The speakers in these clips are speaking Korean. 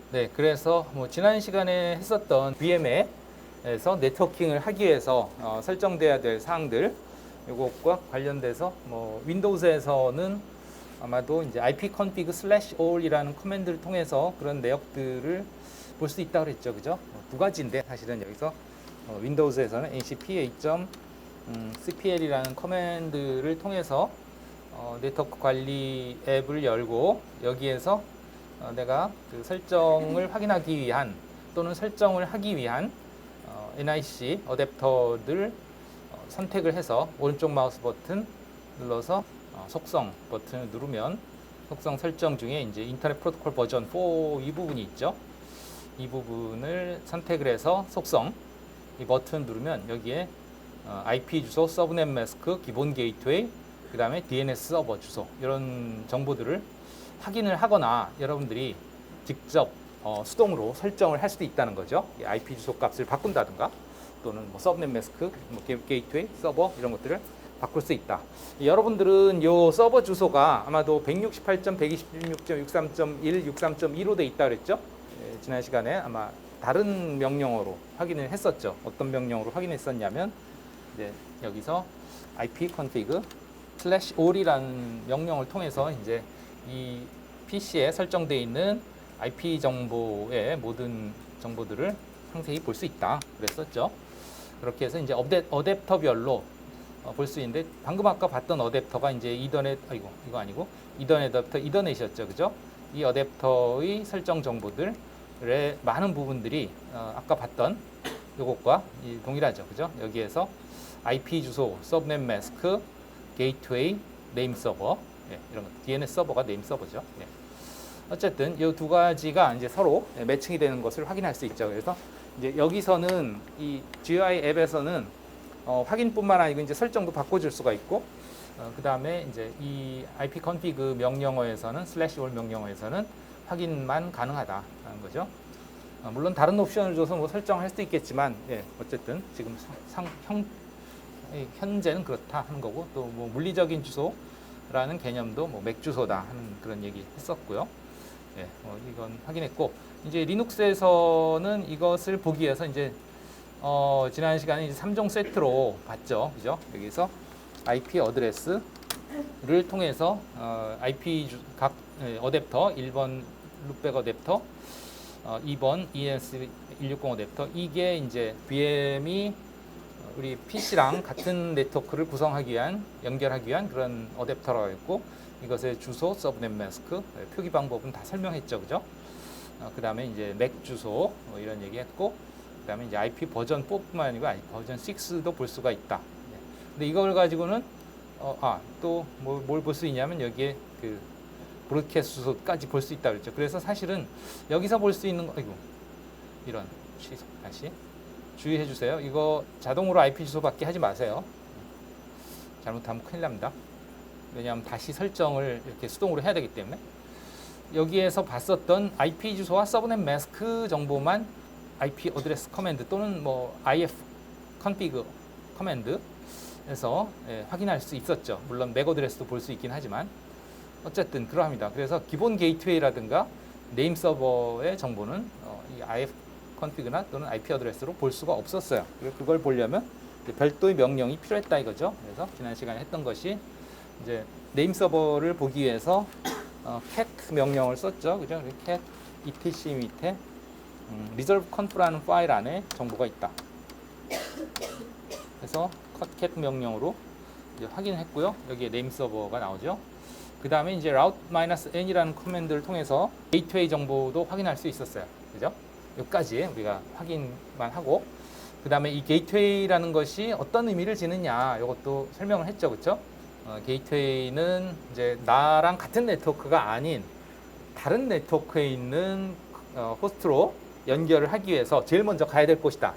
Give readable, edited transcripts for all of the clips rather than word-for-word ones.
네, 그래서 뭐 지난 시간에 했었던 VM에서 네트워킹을 하기 위해서 설정돼야 될 사항들 이것과 관련돼서 뭐 윈도우즈에서는 아마도 이제 ipconfig/all이라는 커맨드를 통해서 그런 내역들을 볼 수 있다고 그랬죠, 그죠? 두 가지인데 사실은 여기서 윈도우즈에서는 ncph.cpl이라는 커맨드를 통해서 네트워크 관리 앱을 열고 여기에서 내가 그 설정을 확인하기 위한 또는 설정을 하기 위한 NIC 어댑터들 선택을 해서 오른쪽 마우스 버튼 눌러서 속성 버튼을 누르면 속성 설정 중에 이제 인터넷 프로토콜 버전 4 이 부분이 있죠. 이 부분을 선택을 해서 속성 이 버튼 누르면 여기에 IP 주소, 서브넷 마스크, 기본 게이트웨이, 그 다음에 DNS 서버 주소 이런 정보들을 확인을 하거나 여러분들이 직접 수동으로 설정을 할 수도 있다는 거죠. IP 주소 값을 바꾼다든가 또는 뭐 서브넷 마스크, 뭐 게이트웨이, 서버 이런 것들을 바꿀 수 있다. 여러분들은 이 서버 주소가 아마도 168.126.63.1, 63.2로 돼 있다 그랬죠? 지난 시간에 아마 다른 명령어로 확인을 했었죠. 어떤 명령어로 확인했었냐면 이제 여기서 ipconfig/all이라는 명령을 통해서 이제 이 PC에 설정되어 있는 IP 정보의 모든 정보들을 상세히 볼 수 있다 그랬었죠. 그렇게 해서 이제 어댑터별로 볼 수 있는데 방금 아까 봤던 어댑터가 이제 이더넷 이거 아니고 이더넷 어댑터 이더넷이었죠, 그죠? 이 어댑터의 설정 정보들의 많은 부분들이 아까 봤던 이것과 동일하죠, 그죠? 여기에서 IP 주소, 서브넷 마스크, 게이트웨이, 네임 서버 이런 것, DNS 서버가 네임 서버죠. 어쨌든 이 두 가지가 이제 서로 매칭이 되는 것을 확인할 수 있죠. 그래서 이제 여기서는 이 GUI 앱에서는 확인뿐만 아니고 이제 설정도 바꿔줄 수가 있고, 그 다음에 이제 이 ipconfig 명령어에서는 /all 명령어에서는 확인만 가능하다는 거죠. 물론 다른 옵션을 줘서 뭐 설정할 수도 있겠지만, 어쨌든 지금 현재는 그렇다 하는 거고, 또 뭐 물리적인 주소라는 개념도 뭐 맥 주소다 하는 그런 얘기 했었고요. 이건 확인했고, 이제 리눅스에서는 이것을 보기 위해서 이제 지난 시간에 이제 3종 세트로 봤죠, 그죠? 여기서 IP 어드레스를 통해서 IP 각 어댑터 1번 룩백 어댑터, 2번 ES160 어댑터 이게 이제 VM이 우리 PC랑 같은 네트워크를 구성하기 위한 연결하기 위한 그런 어댑터라고 했고 이것의 주소, 서브넷 마스크, 표기 방법은 다 설명했죠, 그죠? 그 다음에 이제 맥 주소 이런 얘기했고 그 다음에 이제 IP 버전 4뿐만 아니고 버전 6도 볼 수가 있다. 근데 이걸 가지고는 또 뭘 볼 수 있냐면 여기에 그 브로드캐스트 주소까지 볼 수 있다 그랬죠. 그래서 사실은 여기서 볼 수 있는 거 이런 취소 다시 주의해 주세요. 이거 자동으로 IP 주소밖에 하지 마세요. 잘못하면 큰일 납니다. 왜냐하면 다시 설정을 이렇게 수동으로 해야 되기 때문에 여기에서 봤었던 IP 주소와 서브넷 마스크 정보만 IP 어드레스 커맨드 또는 뭐 if config 커맨드에서 확인할 수 있었죠. 물론 맥 어드레스도 볼 수 있긴 하지만 어쨌든 그러합니다. 그래서 기본 게이트웨이라든가 네임 서버의 정보는 이 if config나 또는 IP 어드레스로 볼 수가 없었어요. 그걸 보려면 별도의 명령이 필요했다 이거죠. 그래서 지난 시간에 했던 것이 이제 네임 서버를 보기 위해서 cat 명령을 썼죠, 그죠? cat etc 밑에 resolve conf라는 파일 안에 정보가 있다. 그래서 cat 명령으로 이제 확인했고요. 여기에 네임 서버가 나오죠. 그 다음에 이제 route-n이라는 커맨드를 통해서 게이트웨이 정보도 확인할 수 있었어요, 그죠? 여기까지 우리가 확인만 하고 그 다음에 이 게이트웨이라는 것이 어떤 의미를 지느냐 이것도 설명을 했죠, 그렇죠? 게이트웨이는 이제 나랑 같은 네트워크가 아닌 다른 네트워크에 있는 호스트로 연결을 하기 위해서 제일 먼저 가야 될 곳이다.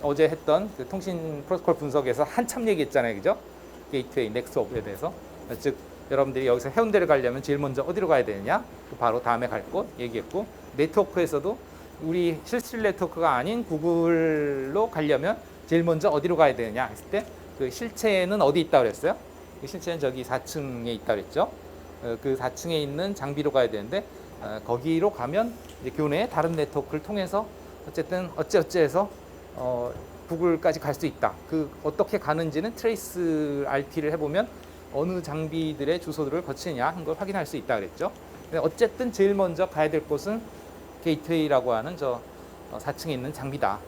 어제 했던 그 통신 프로토콜 분석에서 한참 얘기했잖아요, 그죠? 게이트웨이, 넥스트업에 대해서. 즉 여러분들이 여기서 해운대를 가려면 제일 먼저 어디로 가야 되느냐? 바로 다음에 갈 곳 얘기했고, 네트워크에서도 우리 실질 네트워크가 아닌 구글로 가려면 제일 먼저 어디로 가야 되느냐 했을 때 그 실체는 어디 있다 그랬어요? 그 실체는 저기 4층에 있다 그랬죠. 그 4층에 있는 장비로 가야 되는데 거기로 가면 이제 교내의 다른 네트워크를 통해서 어쨌든 어찌어찌해서 구글까지 갈 수 있다. 그 어떻게 가는지는 트레이스 RT를 해보면 어느 장비들의 주소들을 거치느냐 하는 걸 확인할 수 있다 그랬죠. 어쨌든 제일 먼저 가야 될 곳은 게이트웨이라고 하는 저 4층에 있는 장비다.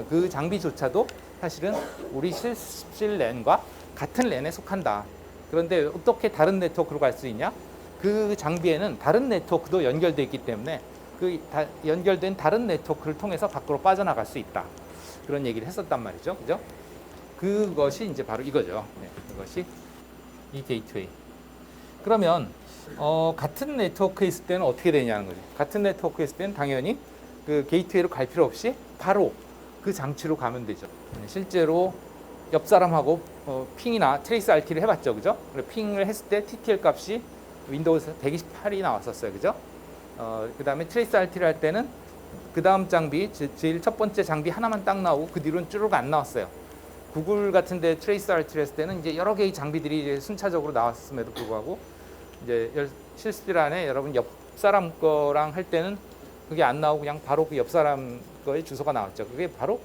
그 장비조차도 사실은 우리 실습실 랜과 같은 랜에 속한다. 그런데 어떻게 다른 네트워크로 갈 수 있냐? 그 장비에는 다른 네트워크도 연결되어 있기 때문에 그 연결된 다른 네트워크를 통해서 밖으로 빠져나갈 수 있다. 그런 얘기를 했었단 말이죠. 그죠? 그것이 이제 바로 이거죠. 네, 그것이 이 게이트웨이. 그러면 같은 네트워크에 있을 때는 어떻게 되냐는 거죠. 같은 네트워크에 있을 때는 당연히 그 게이트웨이로 갈 필요 없이 바로 그 장치로 가면 되죠. 실제로 옆 사람하고 핑이나 트레이스 RT를 해봤죠, 그죠? 핑을 했을 때 TTL 값이 윈도우에서 128이 나왔었어요, 그죠? 그 다음에 트레이스 RT를 할 때는 그 다음 장비, 제일 첫 번째 장비 하나만 딱 나오고 그 뒤로는 쭈르륵 안 나왔어요. 구글 같은데 트레이스 RT를 했을 때는 이제 여러 개의 장비들이 이제 순차적으로 나왔음에도 불구하고 이제 실습실 안에 여러분 옆 사람 거랑 할 때는 그게 안 나오고 그냥 바로 그 옆 사람 거의 주소가 나왔죠. 그게 바로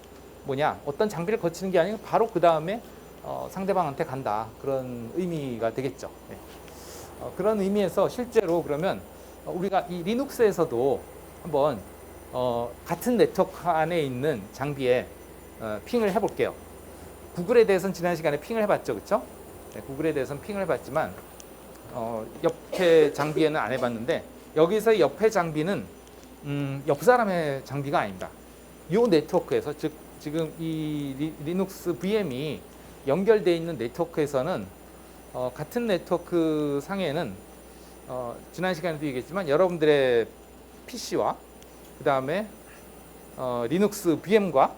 뭐냐? 어떤 장비를 거치는 게 아니고 바로 그 다음에 상대방한테 간다. 그런 의미가 되겠죠. 네. 그런 의미에서 실제로 그러면 우리가 이 리눅스에서도 한번 같은 네트워크 안에 있는 장비에 핑을 해볼게요. 구글에 대해서는 지난 시간에 핑을 해봤죠, 그렇죠? 네, 구글에 대해서는 핑을 해봤지만 옆에 장비에는 안 해봤는데 여기서 옆에 장비는 옆 사람의 장비가 아닙니다. 이 네트워크에서 즉 지금 이 리눅스 VM이 연결되어 있는 네트워크에서는 같은 네트워크 상에는 지난 시간에도 얘기했지만 여러분들의 PC와 그 다음에 리눅스 VM과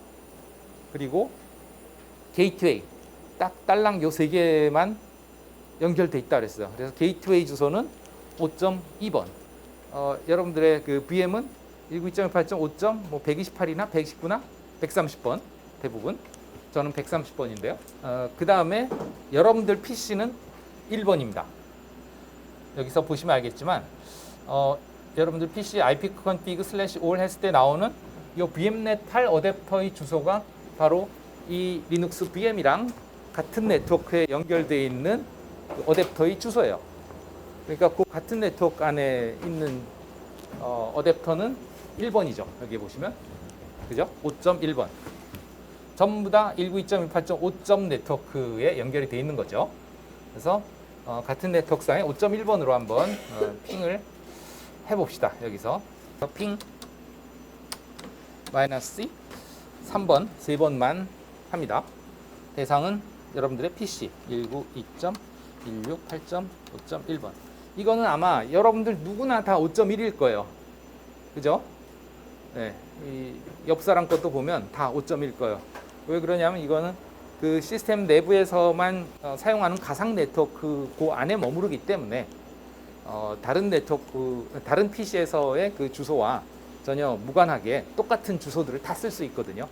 그리고 게이트웨이 딱 딸랑 요 세 개만 연결돼 있다 그랬어요. 그래서 게이트웨이 주소는 5.2번. 여러분들의 그 VM은 19.18.5. 뭐 128이나 129나 130번 대부분. 저는 130번인데요. 그 다음에 여러분들 PC는 1번입니다. 여기서 보시면 알겠지만 여러분들 PC ipconfig/all 했을 때 나오는 이 VMnet 8 어댑터의 주소가 바로 이 리눅스 VM이랑 같은 네트워크에 연결되어 있는 그 어댑터의 주소예요. 그러니까 그 같은 네트워크 안에 있는 어댑터는 1번이죠. 여기 보시면 그죠? 5.1번. 전부 다 192.18.5점 네트워크에 연결이 되어 있는 거죠. 그래서 같은 네트워크상에 5.1번으로 한번 핑을 해봅시다. 여기서 핑 -C 3번, 3번만 합니다. 대상은 여러분들의 PC 192.168.5.1번. 이거는 아마 여러분들 누구나 다 5.1일 거예요. 그죠? 네, 이 옆 사람 것도 보면 다 5.1일 거예요. 왜 그러냐면 이거는 그 시스템 내부에서만 사용하는 가상 네트워크 그 안에 머무르기 때문에 다른 네트워크, 다른 PC에서의 그 주소와 전혀 무관하게 똑같은 주소들을 다 쓸 수 있거든요.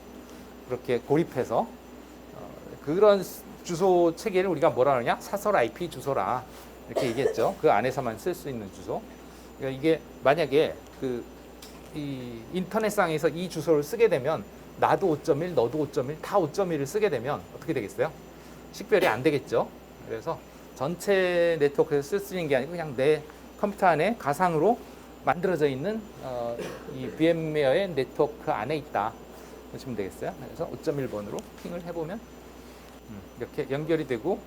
그렇게 고립해서 그런 주소 체계를 우리가 뭐라 하느냐? 사설 IP 주소라 이렇게 얘기했죠. 그 안에서만 쓸 수 있는 주소. 그러니까 이게 만약에 이 인터넷상에서 이 주소를 쓰게 되면 나도 5.1, 너도 5.1, 다 5.1을 쓰게 되면 어떻게 되겠어요? 식별이 안 되겠죠. 그래서 전체 네트워크에서 쓸 수 있는 게 아니고 그냥 내 컴퓨터 안에 가상으로 만들어져 있는 이 VM웨어의 네트워크 안에 있다 보시면 되겠어요. 그래서 5.1번으로 핑을 해보면 이렇게 연결이 되고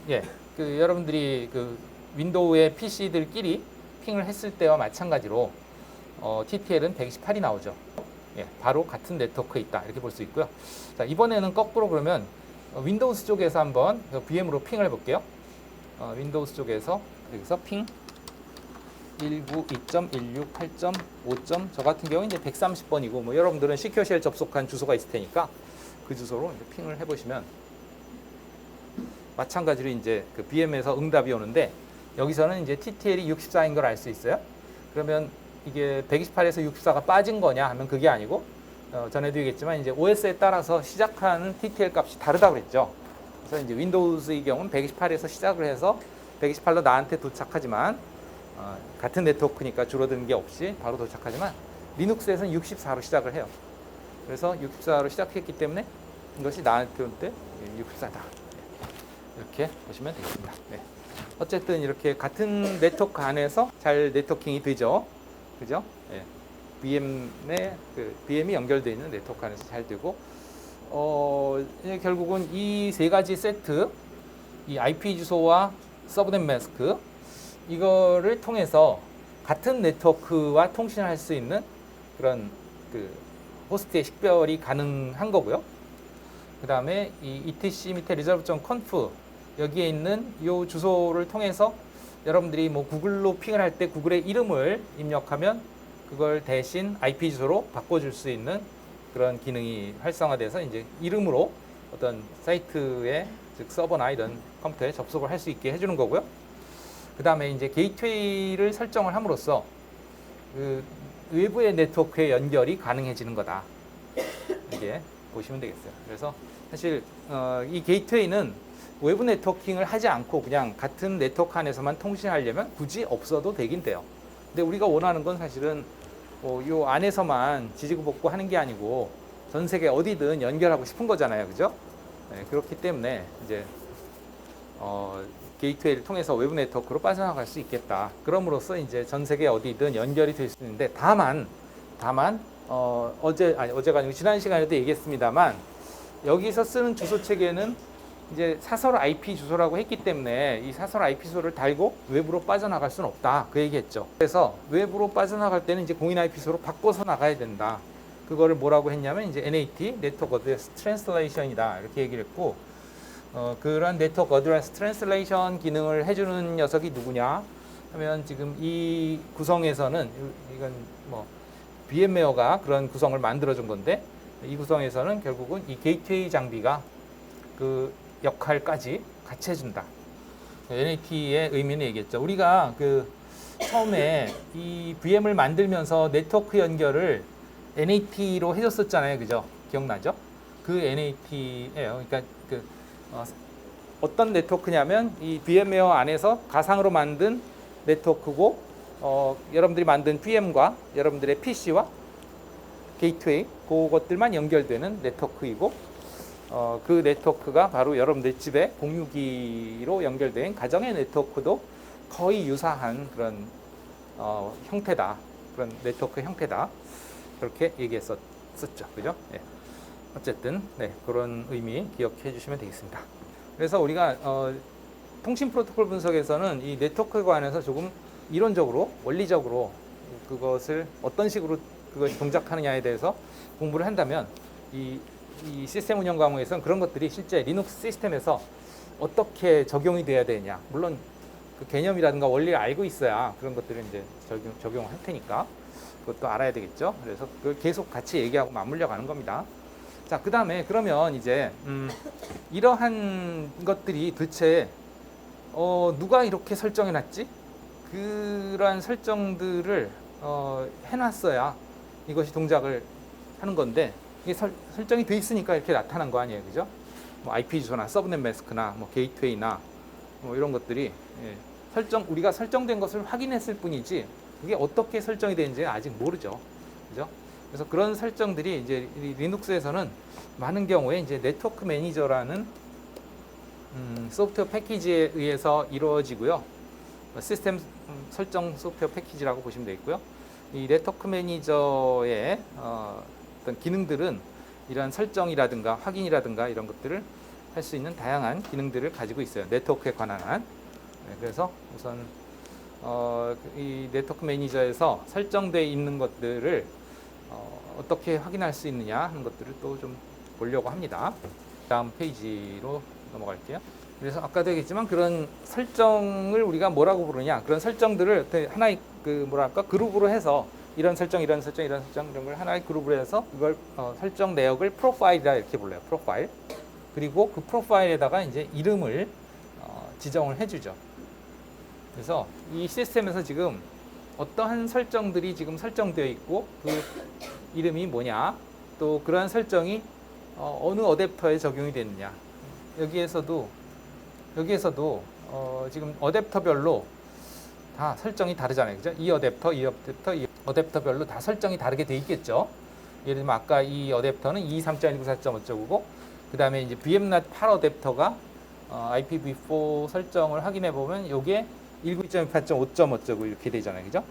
예, 그 여러분들이 그 윈도우의 PC들끼리 핑을 했을 때와 마찬가지로 TTL은 128이 나오죠. 예, 바로 같은 네트워크에 있다 이렇게 볼 수 있고요. 자, 이번에는 거꾸로 그러면 윈도우스 쪽에서 한번 VM으로 핑을 해볼게요. 윈도우스 쪽에서 여기서 핑 192.168.5. 저 같은 경우는 이제 130번이고 뭐 여러분들은 시큐어쉘 접속한 주소가 있을 테니까 그 주소로 이제 핑을 해보시면 마찬가지로 이제 그 VM에서 응답이 오는데 여기서는 이제 TTL이 64인 걸 알 수 있어요. 그러면 이게 128에서 64가 빠진 거냐 하면 그게 아니고 전에도 얘기했지만 이제 OS에 따라서 시작하는 TTL 값이 다르다고 그랬죠. 그래서 이제 윈도우즈의 경우는 128에서 시작을 해서 128로 나한테 도착하지만 같은 네트워크니까 줄어드는 게 없이 바로 도착하지만 리눅스에서는 64로 시작을 해요. 그래서 64로 시작했기 때문에 이것이 나한테 64다. 이렇게 보시면 되겠습니다. 네. 어쨌든 이렇게 같은 네트워크 안에서 잘 네트워킹이 되죠. 그죠? 네. VM이 연결되어 있는 네트워크 안에서 잘 되고, 결국은 이 세 가지 세트, 이 IP 주소와 서브넷 마스크, 이거를 통해서 같은 네트워크와 통신을 할 수 있는 그런 호스트의 식별이 가능한 거고요. 그 다음에 이 etc 밑에 resolve.conf 여기에 있는 이 주소를 통해서 여러분들이 뭐 구글로 핑을 할 때 구글의 이름을 입력하면 그걸 대신 IP 주소로 바꿔줄 수 있는 그런 기능이 활성화돼서 이제 이름으로 어떤 사이트에 즉 서버나 이런 컴퓨터에 접속을 할 수 있게 해주는 거고요. 그 다음에 이제 게이트웨이를 설정을 함으로써 그 외부의 네트워크의 연결이 가능해지는 거다. 이게 보시면 되겠어요. 그래서 사실 이 게이트웨이는 외부 네트워킹을 하지 않고 그냥 같은 네트워크 안에서만 통신하려면 굳이 없어도 되긴 돼요. 근데 우리가 원하는 건 사실은 요 안에서만 지지고 볶고 하는 게 아니고 전 세계 어디든 연결하고 싶은 거잖아요. 그죠? 네, 그렇기 때문에 이제 게이트웨이를 통해서 외부 네트워크로 빠져나갈 수 있겠다. 그럼으로써 이제 전 세계 어디든 연결이 될 수 있는데 다만 어제가 아니고 지난 시간에도 얘기했습니다만 여기서 쓰는 주소 체계는 이제 사설 IP 주소라고 했기 때문에 이 사설 IP 주소를 달고 외부로 빠져나갈 수는 없다. 그 얘기했죠. 그래서 외부로 빠져나갈 때는 이제 공인 IP 주소로 바꿔서 나가야 된다. 그거를 뭐라고 했냐면 이제 NAT, Network Address Translation이다. 이렇게 얘기를 했고, 그런 Network Address Translation 기능을 해주는 녀석이 누구냐 하면 지금 이 구성에서는 이건 뭐 VMware가 그런 구성을 만들어준 건데 이 구성에서는 결국은 이 게이트웨이 장비가 그 역할까지 같이 해준다. NAT의 의미는 얘기했죠. 우리가 처음에 이 VM을 만들면서 네트워크 연결을 NAT로 해줬었잖아요. 그죠? 기억나죠? 그 NAT예요. 그러니까 어떤 네트워크냐면 이 VM웨어 안에서 가상으로 만든 네트워크고 여러분들이 만든 VM과 여러분들의 PC와 게이트웨이 그것들만 연결되는 네트워크이고 그 네트워크가 바로 여러분들 집에 공유기로 연결된 가정의 네트워크도 거의 유사한 그런 형태다. 그런 네트워크 형태다. 그렇게 얘기했었죠. 그죠? 네. 어쨌든 네, 그런 의미 기억해 주시면 되겠습니다. 그래서 우리가 통신 프로토콜 분석에서는 이 네트워크에 관해서 조금 이론적으로 원리적으로 그것을 어떤 식으로 그것이 동작하느냐에 대해서 공부를 한다면 이 시스템 운영 과목에서는 그런 것들이 실제 리눅스 시스템에서 어떻게 적용이 돼야 되냐. 물론 그 개념이라든가 원리를 알고 있어야 그런 것들을 이제 적용할 테니까 그것도 알아야 되겠죠. 그래서 그걸 계속 같이 얘기하고 맞물려 가는 겁니다. 자, 그 다음에 그러면 이제 이러한 것들이 도대체 누가 이렇게 설정해 놨지? 그러한 설정들을 해놨어야 이것이 동작을 하는 건데 이게 설정이 돼 있으니까 이렇게 나타난 거 아니에요, 그죠? 뭐 IP 주소나 서브넷 마스크나 뭐 게이트웨이나 뭐 이런 것들이 우리가 설정된 것을 확인했을 뿐이지 그게 어떻게 설정이 되는지 아직 모르죠, 그죠? 그래서 그런 설정들이 이제 리눅스에서는 많은 경우에 이제 네트워크 매니저라는 소프트웨어 패키지에 의해서 이루어지고요. 시스템 설정 소프트웨어 패키지라고 보시면 되겠고요. 이 네트워크 매니저의 어떤 기능들은 이러한 설정이라든가 확인이라든가 이런 것들을 할 수 있는 다양한 기능들을 가지고 있어요. 네트워크에 관한 한. 네, 그래서 우선 이 네트워크 매니저에서 설정되어 있는 것들을 어떻게 확인할 수 있느냐 하는 것들을 또 좀 보려고 합니다. 다음 페이지로 넘어갈게요. 그래서 아까도 얘기했지만 그런 설정을 우리가 뭐라고 부르냐, 그런 설정들을 하나의 그룹으로 해서 이런 설정 이런 걸 하나의 그룹으로 해서 이걸 설정 내역을 프로파일이라 이렇게 불러요. 프로파일. 그리고 그 프로파일에다가 이제 이름을 지정을 해주죠. 그래서 이 시스템에서 지금 어떠한 설정들이 지금 설정되어 있고 그 이름이 뭐냐, 또 그러한 설정이 어느 어댑터에 적용이 됐느냐. 여기에서도 지금 어댑터별로 다 설정이 다르잖아요. 그죠? 이 어댑터, 이 어댑터, 이 어댑터별로 다 설정이 다르게 돼 있겠죠. 예를 들면 아까 이 어댑터는 223.194.5고 그 다음에 이제 VMNAT 8 어댑터가 IPv4 설정을 확인해 보면 요게 192.168.5.5 이렇게 되잖아요. 그죠?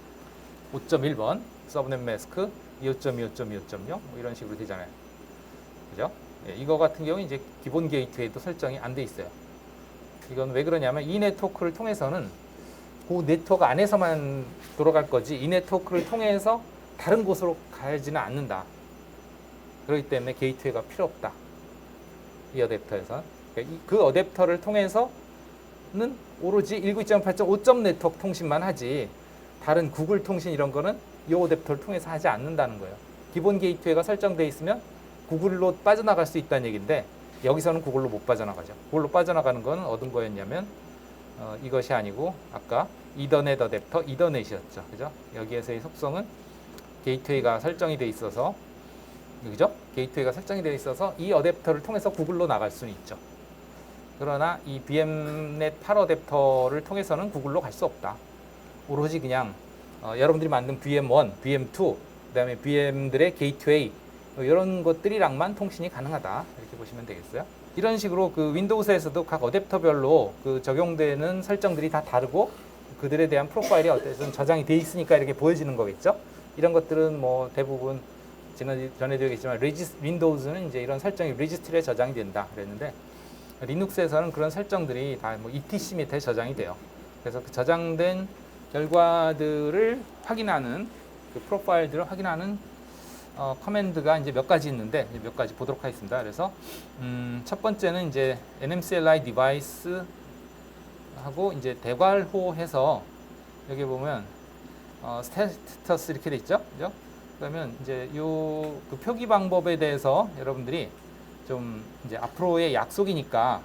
5.1번 서브넷 매스크 25.25.25.0 뭐 이런 식으로 되잖아요. 그죠? 예, 이거 같은 경우 이제 기본 게이트웨이도 설정이 안 돼 있어요. 이건 왜 그러냐면 이 네트워크를 통해서는 그 네트워크 안에서만 돌아갈 거지 이 네트워크를 통해서 다른 곳으로 가지는 않는다. 그렇기 때문에 게이트웨이가 필요 없다. 이 어댑터에서. 그러니까 그 어댑터를 통해서는 오로지 192.8.5점 네트워크 통신만 하지 다른 구글 통신 이런 거는 이 어댑터를 통해서 하지 않는다는 거예요. 기본 게이트웨이가 설정되어 있으면 구글로 빠져나갈 수 있다는 얘기인데 여기서는 구글로 못 빠져나가죠. 구글로 빠져나가는 건 어떤 거였냐면 이것이 아니고 아까 이더넷 어댑터 이더넷이었죠. 그죠? 여기에서의 속성은 게이트웨이가 설정이 돼 있어서 그죠? 게이트웨이가 설정이 되어 있어서 이 어댑터를 통해서 구글로 나갈 수는 있죠. 그러나 이 VMNet 8 어댑터를 통해서는 구글로 갈 수 없다. 오로지 그냥 여러분들이 만든 VM1, VM2, 그다음에 VM들의 게이트웨이 이런 것들이랑만 통신이 가능하다. 이렇게 보시면 되겠어요. 이런 식으로 그 윈도우에서도 각 어댑터별로 그 적용되는 설정들이 다 다르고 그들에 대한 프로파일이 어쨌든 저장이 돼 있으니까 이렇게 보여지는 거겠죠. 이런 것들은 뭐 대부분 전에도 얘기했지만 윈도우즈는 이제 이런 설정이 레지스트리에 저장이 된다 그랬는데 리눅스에서는 그런 설정들이 다 뭐 etc 밑에 저장이 돼요. 그래서 그 저장된 결과들을 확인하는 그 프로파일들을 확인하는 커맨드가 이제 몇 가지 있는데 이제 몇 가지 보도록 하겠습니다. 그래서 첫 번째는 이제 nmcli device 하고 이제 대괄호해서 여기 보면 스테이터스 이렇게 돼 있죠, 그죠? 그러면 이제 요 그 표기 방법에 대해서 여러분들이 좀 이제 앞으로의 약속이니까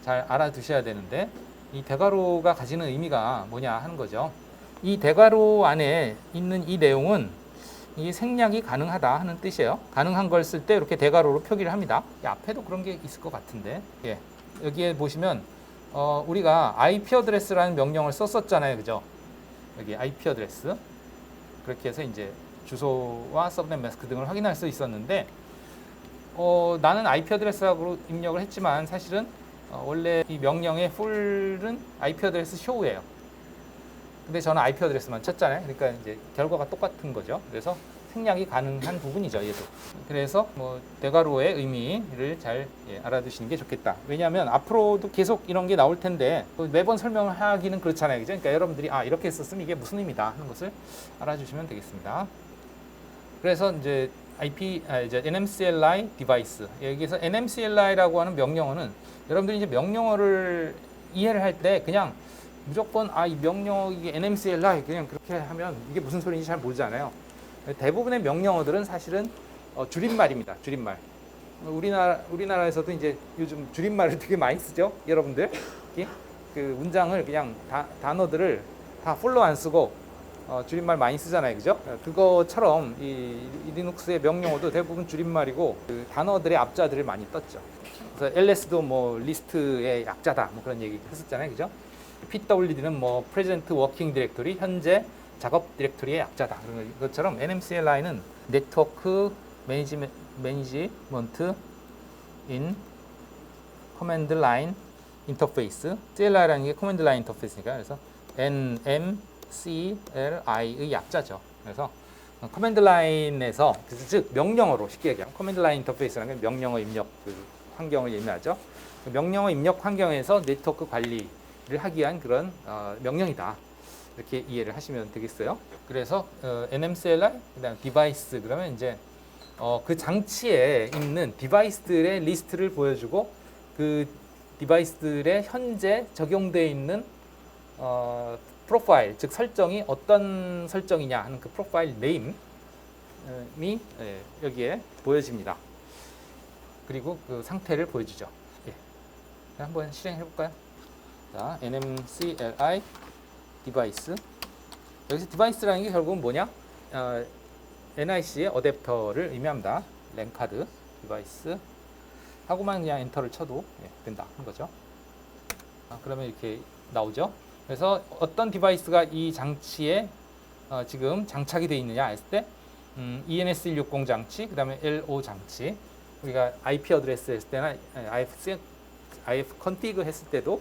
잘 알아두셔야 되는데 이 대괄호가 가지는 의미가 뭐냐 하는 거죠. 이 대괄호 안에 있는 이 내용은 이 생략이 가능하다 하는 뜻이에요. 가능한 걸 쓸 때 이렇게 대괄호로 표기를 합니다. 앞에도 그런 게 있을 것 같은데 예. 여기에 보시면 우리가 IP 어드레스라는 명령을 썼었잖아요, 그죠? 여기 IP 어드레스 그렇게 해서 이제 주소와 서브넷 매스크 등을 확인할 수 있었는데 나는 IP 어드레스라고 입력을 했지만 사실은 원래 이 명령의 풀은 IP 어드레스 show예요. 근데 저는 IP 어드레스만 쳤잖아요. 그러니까 이제 결과가 똑같은 거죠. 그래서 생략이 가능한 부분이죠, 얘도. 그래서 뭐 대괄호의 의미를 잘 알아두시는 게 좋겠다. 왜냐하면 앞으로도 계속 이런 게 나올 텐데 매번 설명을 하기는 그렇잖아요, 그죠? 그러니까 여러분들이 이렇게 썼으면 이게 무슨 의미다 하는 것을 알아주시면 되겠습니다. 그래서 이제 이제 nmcli device 여기서 nmcli라고 하는 명령어는 여러분들이 이제 명령어를 이해를 할 때 그냥 무조건 이 명령어 이게 nmcli 그냥 그렇게 하면 이게 무슨 소리인지 잘 모르잖아요. 대부분의 명령어들은 사실은 줄임말입니다. 줄임말. 우리나라에서도 이제 요즘 줄임말을 되게 많이 쓰죠, 여러분들. 그 문장을 그냥 단어들을 다 풀로 안 쓰고 줄임말 많이 쓰잖아요, 그죠? 그거처럼 이 리눅스의 명령어도 대부분 줄임말이고 그 단어들의 앞자들을 많이 떴죠. 그래서 LS도 뭐 리스트의 약자다, 뭐 그런 얘기 했었잖아요, 그죠? PWD는 뭐 Present Working Directory, 현재 작업 디렉토리의 약자다. 그런 것처럼 nmcli는 네트워크 매니지먼트 인 커맨드 라인 인터페이스. CLI라는 게 커맨드 라인 인터페이스니까 그래서 nmcli의 약자죠. 그래서 커맨드 라인에서 즉 명령어로 쉽게 얘기하면 커맨드 라인 인터페이스라는 게 명령어 입력 그 환경을 의미하죠. 명령어 입력 환경에서 네트워크 관리를 하기 위한 그런 명령이다. 이렇게 이해를 하시면 되겠어요. 그래서 nmcli 그다음 디바이스 그러면 이제 그 장치에 있는 디바이스들의 리스트를 보여주고 그 디바이스들의 현재 적용되어 있는 프로파일 즉 설정이 어떤 설정이냐 하는 그 프로파일 네임이 여기에 보여집니다. 그리고 그 상태를 보여주죠. 한번 실행해 볼까요? 자, nmcli 디바이스. 여기서 디바이스라는 게 결국은 뭐냐? NIC의 어댑터를 의미합니다. 랜카드 디바이스 하고만 그냥 엔터를 쳐도 된다 하는 거죠. 그러면 이렇게 나오죠. 그래서 어떤 디바이스가 이 장치에 지금 장착이 되어 있느냐 했을 때 ENS160 장치, 그 다음에 LO 장치, 우리가 IP 어드레스 했을 때나 IF 컨피그 했을 때도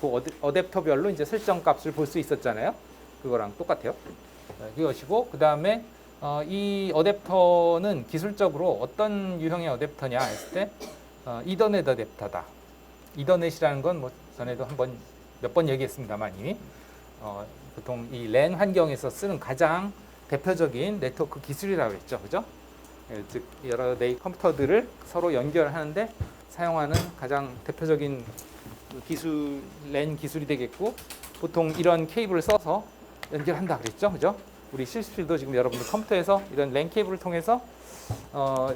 그 어댑터별로 이제 설정 값을 볼 수 있었잖아요. 그거랑 똑같아요. 그것이고, 그 다음에 이 어댑터는 기술적으로 어떤 유형의 어댑터냐 했을 때 이더넷 어댑터다. 이더넷이라는 건 뭐 전에도 몇 번 얘기했습니다만 이미 보통 이 랜 환경에서 쓰는 가장 대표적인 네트워크 기술이라고 했죠, 그죠? 즉 여러 대의 컴퓨터들을 서로 연결하는데 사용하는 가장 대표적인 기술, 랜 기술이 되겠고, 보통 이런 케이블을 써서 연결한다 그랬죠, 그죠? 우리 실습실도 지금 여러분들 컴퓨터에서 이런 랜 케이블을 통해서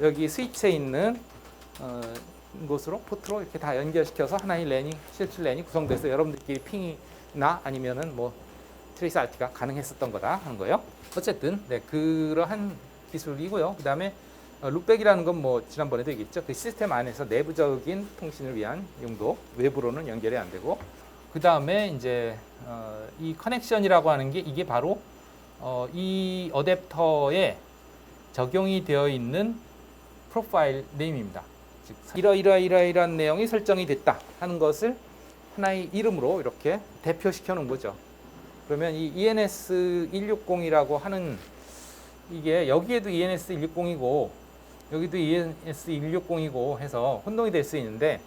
여기 스위치에 있는 곳으로 포트로 이렇게 다 연결시켜서 하나의 랜이 실습 랜이 구성돼서 여러분들끼리 핑이나 아니면은 뭐 트레이스 RT가 가능했었던 거다 하는 거예요. 어쨌든 네, 그러한 기술이고요. 그 다음에 룩백이라는 건 뭐 지난번에도 얘기했죠. 그 시스템 안에서 내부적인 통신을 위한 용도, 외부로는 연결이 안 되고, 그 다음에 이제 이 커넥션이라고 하는 게 이게 바로 이 어댑터에 적용이 되어 있는 프로파일 네임입니다. 즉 이러이러한 내용이 설정이 됐다 하는 것을 하나의 이름으로 이렇게 대표시켜 놓은 거죠. 그러면 이 ENS160이라고 하는 이게 여기에도 ENS160이고 여기도 ENS160이고 해서 혼동이 될 수 있는데,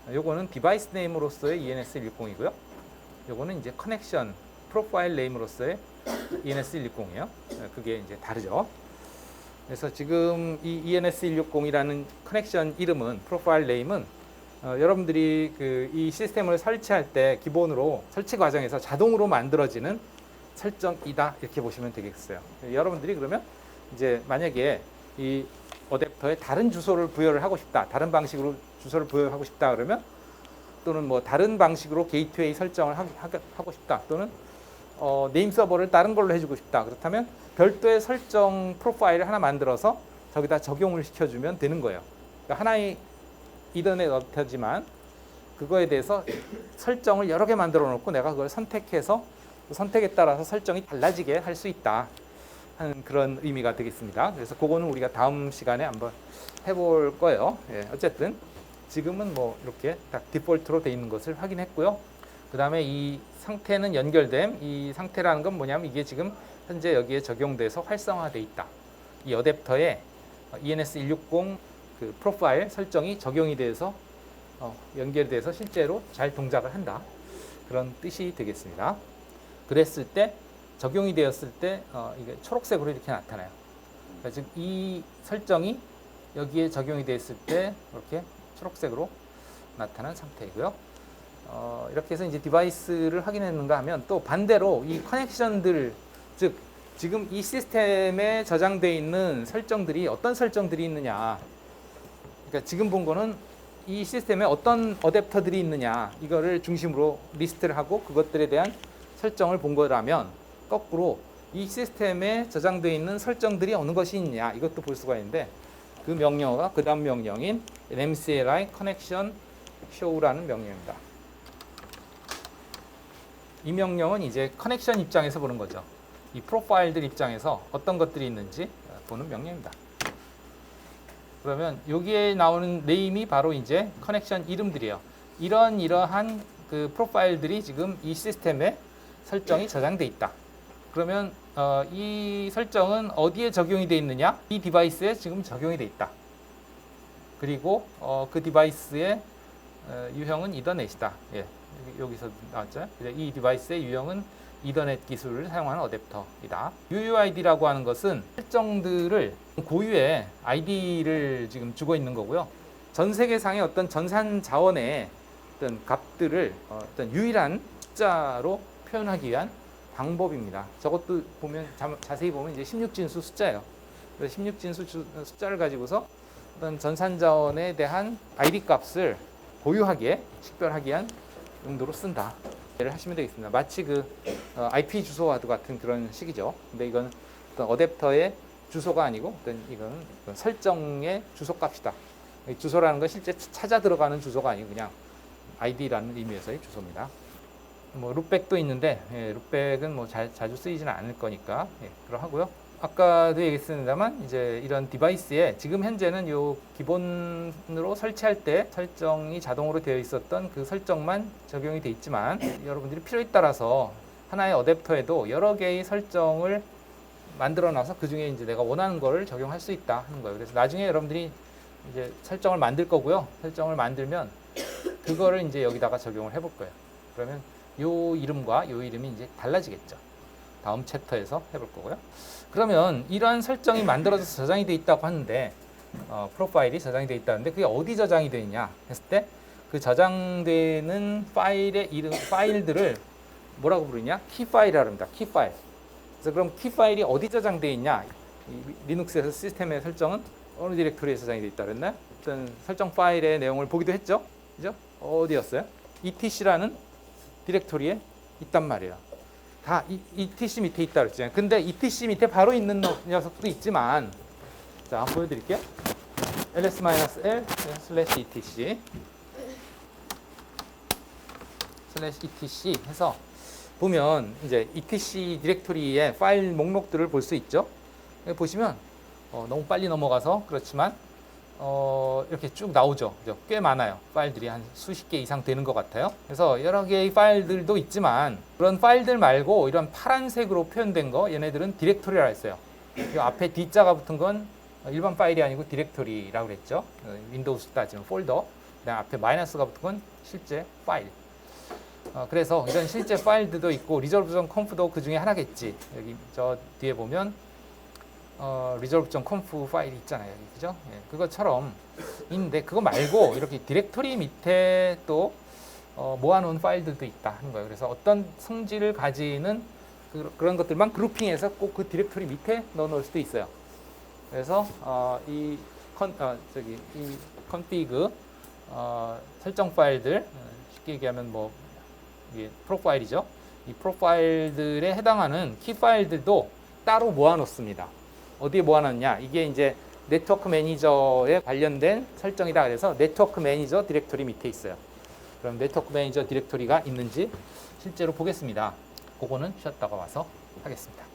요거는 디바이스 네임으로서의 ENS160이고요. 요거는 이제 커넥션 프로파일 네임으로서의 ENS160이에요. 그게 이제 다르죠. 그래서 지금 이 ENS160이라는 커넥션 이름은, 프로파일 네임은 여러분들이 이 시스템을 설치할 때 기본으로 설치 과정에서 자동으로 만들어지는 설정이다 이렇게 보시면 되겠어요. 여러분들이 그러면 이제 만약에 이 어댑터에 다른 주소를 부여를 하고 싶다, 다른 방식으로 주소를 부여하고 싶다 그러면, 또는 뭐 다른 방식으로 게이트웨이 설정을 하고 싶다, 또는 네임 서버를 다른 걸로 해주고 싶다, 그렇다면 별도의 설정 프로파일을 하나 만들어서 저기다 적용을 시켜주면 되는 거예요. 그러니까 하나의 이더넷 어댑터지만 그거에 대해서 설정을 여러 개 만들어 놓고 내가 그걸 선택해서 그 선택에 따라서 설정이 달라지게 할 수 있다 하는 그런 의미가 되겠습니다. 그래서 그거는 우리가 다음 시간에 한번 해볼 거예요. 예, 어쨌든 지금은 뭐 이렇게 딱 디폴트로 되어 있는 것을 확인했고요. 그 다음에 이 상태는 연결됨. 이 상태라는 건 뭐냐면 이게 지금 현재 여기에 적용돼서 활성화되어 있다. 이 어댑터에 ENS160 그 프로파일 설정이 적용이 돼서 연결돼서 실제로 잘 동작을 한다. 그런 뜻이 되겠습니다. 그랬을 때, 적용이 되었을 때 이게 초록색으로 이렇게 나타나요. 그러니까 즉 이 설정이 여기에 적용이 됐을 때 이렇게 초록색으로 나타난 상태이고요. 이렇게 해서 이제 디바이스를 확인했는가 하면, 또 반대로 이 커넥션들, 즉 지금 이 시스템에 저장되어 있는 설정들이 어떤 설정들이 있느냐, 그러니까 지금 본 거는 이 시스템에 어떤 어댑터들이 있느냐 이거를 중심으로 리스트를 하고 그것들에 대한 설정을 본 거라면, 거꾸로 이 시스템에 저장되어 있는 설정들이 어느 것이 있냐 이것도 볼 수가 있는데, 그 명령어가 그 다음 명령인 mcli connection show라는 명령입니다. 이 명령은 이제 커넥션 입장에서 보는 거죠. 이 프로파일들 입장에서 어떤 것들이 있는지 보는 명령입니다. 그러면 여기에 나오는 네임이 바로 이제 커넥션 이름들이에요. 이러한 그 프로파일들이 지금 이 시스템에 설정이 저장돼 있다. 그러면 이 설정은 어디에 적용이 되어 있느냐? 이 디바이스에 지금 적용이 되어 있다. 그리고 그 디바이스의 유형은 이더넷이다. 예, 여기서 나왔죠. 이 디바이스의 유형은 이더넷 기술을 사용하는 어댑터이다. UUID라고 하는 것은 설정들을 고유의 ID를 지금 주고 있는 거고요. 전 세계상의 어떤 전산 자원의 어떤 값들을 어떤 유일한 숫자로 표현하기 위한 방법입니다. 저것도 보면 자세히 보면 이제 16진수 숫자예요. 그래서 16진수 숫자를 가지고서 어떤 전산 자원에 대한 ID 값을 고유하게 식별하기 위한 용도로 쓴다. 를 하시면 되겠습니다. 마치 그 IP 주소와도 같은 그런 식이죠. 근데 이건 어떤 어댑터의 주소가 아니고 이건 설정의 주소값이다. 주소라는 건 실제 찾아 들어가는 주소가 아니고 그냥 ID라는 의미에서의 주소입니다. 뭐 룩백도 있는데 룩백은 뭐 자주 쓰이지는 않을 거니까 그러하고요. 아까도 얘기했습니다만 이제 이런 디바이스에 지금 현재는 요 기본으로 설치할 때 설정이 자동으로 되어 있었던 그 설정만 적용이 돼 있지만 여러분들이 필요에 따라서 하나의 어댑터에도 여러 개의 설정을 만들어 놔서 그 중에 이제 내가 원하는 거를 적용할 수 있다 하는 거예요. 그래서 나중에 여러분들이 이제 설정을 만들 거고요. 설정을 만들면 그거를 이제 여기다가 적용을 해볼 거예요. 그러면 요 이름과 요 이름이 이제 달라지겠죠. 다음 챕터에서 해볼 거고요. 그러면 이러한 설정이 만들어져서 저장이 돼 있다고 하는데 프로파일이 저장이 돼 있다는데 그게 어디 저장이 되어 있냐 했을 때 그 저장되는 파일의 이름 파일들을 뭐라고 부르냐? 키 파일이라고 합니다. 키 파일. 그래서 그럼 키 파일이 어디 저장되어 있냐? 이 리눅스에서 시스템의 설정은 어느 디렉토리에 저장이 되어 있다 그랬나요? 어떤 설정 파일의 내용을 보기도 했죠. 그죠? 어디였어요? etc라는 디렉토리에 있단 말이에요. 다 etc 밑에 있다 그랬잖아요. 근데 etc 밑에 바로 있는 녀석도 있지만 자, 한번 보여드릴게요. ls-l/etc /etc 해서 보면 이제 etc 디렉토리의 파일 목록들을 볼 수 있죠. 여기 보시면 너무 빨리 넘어가서 그렇지만 이렇게 쭉 나오죠. 그죠? 꽤 많아요. 파일들이 한 수십 개 이상 되는 것 같아요. 그래서 여러 개의 파일들도 있지만 그런 파일들 말고 이런 파란색으로 표현된 거 얘네들은 디렉토리라 했어요. 이 앞에 D자가 붙은 건 일반 파일이 아니고 디렉토리라고 그랬죠. 윈도우스 따지면 폴더. 그다음 앞에 마이너스가 붙은 건 실제 파일. 그래서 이런 실제 파일들도 있고 resolve.conf도 그 중에 하나겠지. 여기 저 뒤에 보면 resolve.conf 파일이 있잖아요. 여기, 그죠? 그것처럼 있는데 그거 말고 이렇게 디렉토리 밑에 또 모아놓은 파일들도 있다 하는 거예요. 그래서 어떤 성질을 가지는 그런 것들만 그룹핑해서 꼭 그 디렉토리 밑에 넣어놓을 수도 있어요. 그래서 이 config 설정 파일들 쉽게 얘기하면 뭐 이게 프로파일이죠. 이 프로파일들에 해당하는 키 파일들도 따로 모아놓습니다. 어디에 모아놨냐? 이게 이제 네트워크 매니저에 관련된 설정이다. 그래서 네트워크 매니저 디렉토리 밑에 있어요. 그럼 네트워크 매니저 디렉토리가 있는지 실제로 보겠습니다. 그거는 쉬었다가 와서 하겠습니다.